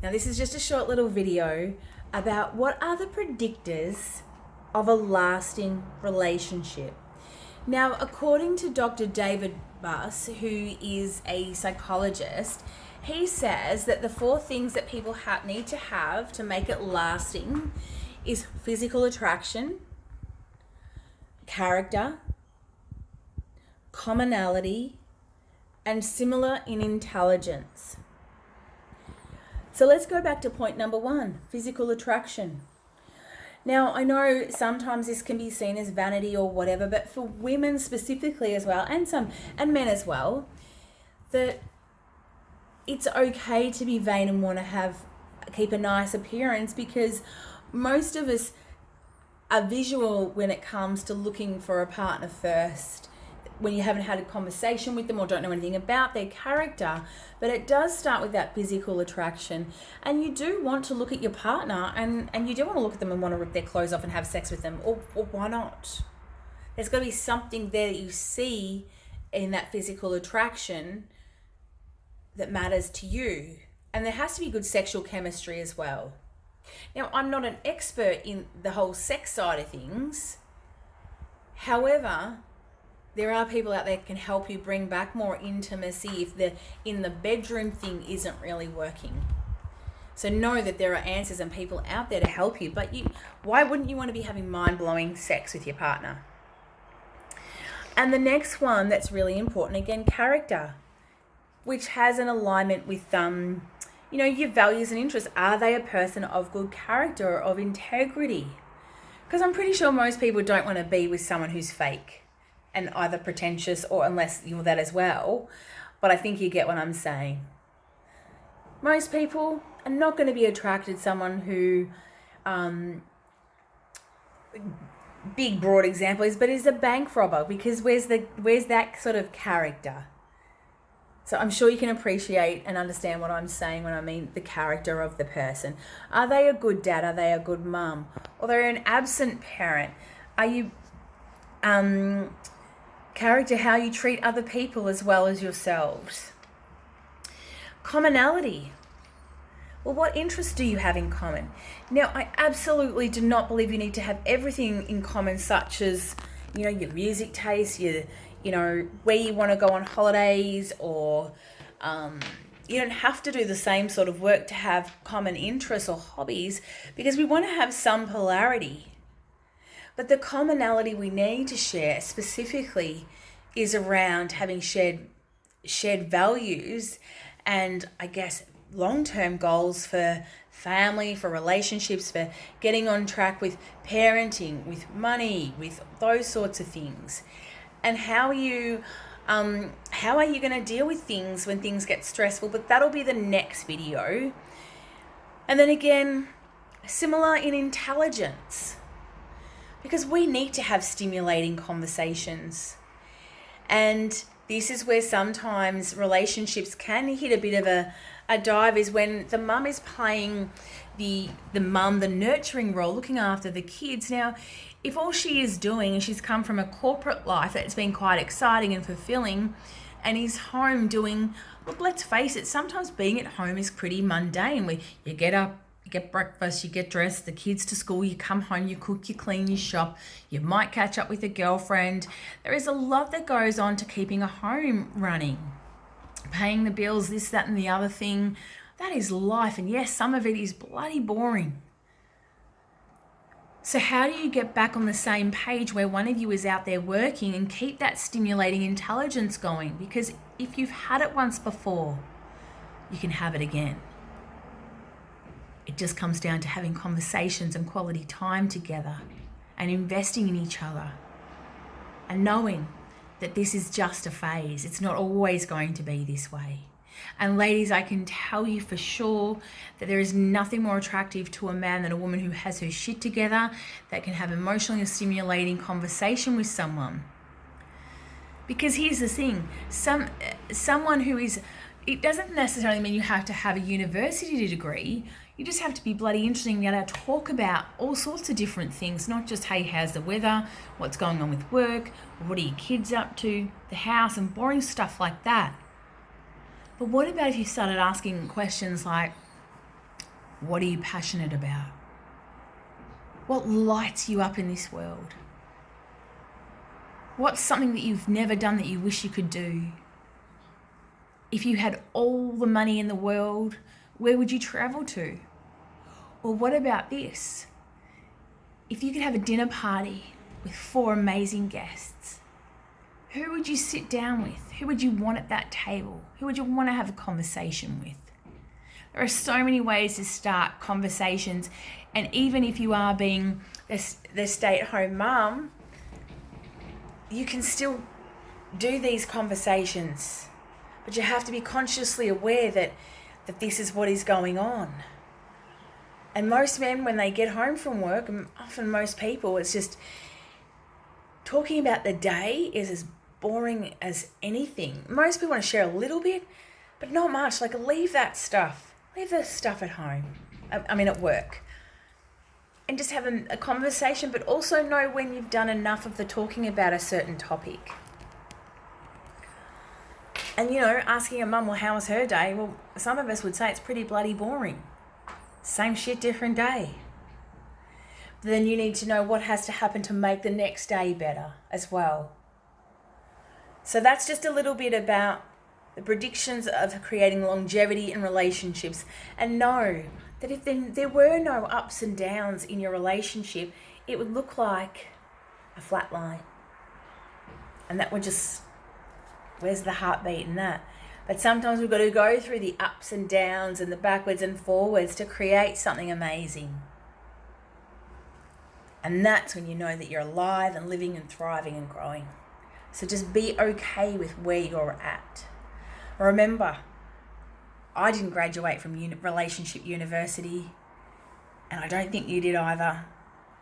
Now, this is just a short little video about what are the predictors of a lasting relationship. Now, according to Dr. David Buss, who is a psychologist, he says that the 4 things that people need to have to make it lasting is physical attraction, character, commonality, and similar in intelligence. So let's go back to point number 1, physical attraction. Now, I know sometimes this can be seen as vanity or whatever, but for women specifically as well, and men as well, that it's okay to be vain and want to keep a nice appearance, because most of us are visual when it comes to looking for a partner first, when you haven't had a conversation with them or don't know anything about their character. But it does start with that physical attraction, and you do want to look at your partner and you do want to look at them and want to rip their clothes off and have sex with them, or why not? There's got to be something there that you see in that physical attraction that matters to you, and there has to be good sexual chemistry as well. Now, I'm not an expert in the whole sex side of things. However, there are people out there that can help you bring back more intimacy if the in the bedroom thing isn't really working. So know that there are answers and people out there to help you, but why wouldn't you want to be having mind-blowing sex with your partner? And the next one that's really important, again, character, which has an alignment with your values and interests. Are they a person of good character or of integrity? Because I'm pretty sure most people don't want to be with someone who's fake and either pretentious, or unless you're that as well. But I think you get what I'm saying. Most people are not going to be attracted to someone who, big broad example is a bank robber, because where's that sort of character? So I'm sure you can appreciate and understand what I'm saying when I mean the character of the person. Are they a good dad? Are they a good mum? Or they're an absent parent? Are you character, how you treat other people as well as yourselves? Commonality. Well, what interests do you have in common? Now, I absolutely do not believe you need to have everything in common, such as, your music taste, where you want to go on holidays, or you don't have to do the same sort of work to have common interests or hobbies, because we want to have some polarity. But the commonality we need to share specifically is around having shared values and, I guess, long-term goals for family, for relationships, for getting on track with parenting, with money, with those sorts of things. And how are you going to deal with things when things get stressful? But that'll be the next video. And then again, similar in intelligence, because we need to have stimulating conversations. And this is where sometimes relationships can hit a bit of a dive, is when the mum is playing the nurturing role, looking after the kids. Now, if all she is doing is she's come from a corporate life that's been quite exciting and fulfilling, and is home doing, look, let's face it, sometimes being at home is pretty mundane, where you get up, you get breakfast, you get dressed, the kids to school, you come home, you cook, you clean, you shop, you might catch up with a girlfriend. There is a lot that goes on to keeping a home running, paying the bills, this, that, and the other thing. That is life. And yes, some of it is bloody boring. So how do you get back on the same page where one of you is out there working and keep that stimulating intelligence going? Because if you've had it once before, you can have it again. It just comes down to having conversations and quality time together and investing in each other and knowing that this is just a phase. It's not always going to be this way. And ladies, I can tell you for sure that there is nothing more attractive to a man than a woman who has her shit together, that can have emotionally stimulating conversation with someone. Because here's the thing, someone who is, it doesn't necessarily mean you have to have a university degree. You just have to be bloody interesting and be able to talk about all sorts of different things, not just, hey, how's the weather, what's going on with work, what are your kids up to, the house, and boring stuff like that. But what about if you started asking questions like, What are you passionate about? What lights you up in this world? What's something that you've never done that you wish you could do? If you had all the money in the world, where would you travel to? Or what about this? If you could have a dinner party with 4 amazing guests, who would you sit down with? Who would you want at that table? Who would you want to have a conversation with? There are so many ways to start conversations, and even if you are being the stay-at-home mum, you can still do these conversations, but you have to be consciously aware that this is what is going on. And most men, when they get home from work, and often most people, it's just talking about the day is as boring as anything. Most people want to share a little bit, but not much. Like, leave that stuff. Leave the stuff at home. At work. And just have a conversation, but also know when you've done enough of the talking about a certain topic. And, asking a mum, well, how was her day? Well, some of us would say it's pretty bloody boring. Same shit, different day. But then you need to know what has to happen to make the next day better as well. So that's just a little bit about the predictions of creating longevity in relationships. And know that if there were no ups and downs in your relationship, it would look like a flat line. And that would just, where's the heartbeat in that? But sometimes we've got to go through the ups and downs and the backwards and forwards to create something amazing. And that's when you know that you're alive and living and thriving and growing. So just be okay with where you're at. Remember, I didn't graduate from relationship university, and I don't think you did either.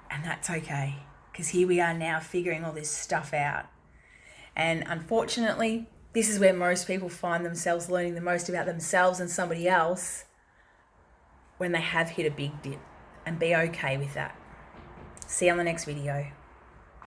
And that's okay, because here we are now figuring all this stuff out. And unfortunately, this is where most people find themselves learning the most about themselves and somebody else when they have hit a big dip. And be okay with that. See you on the next video.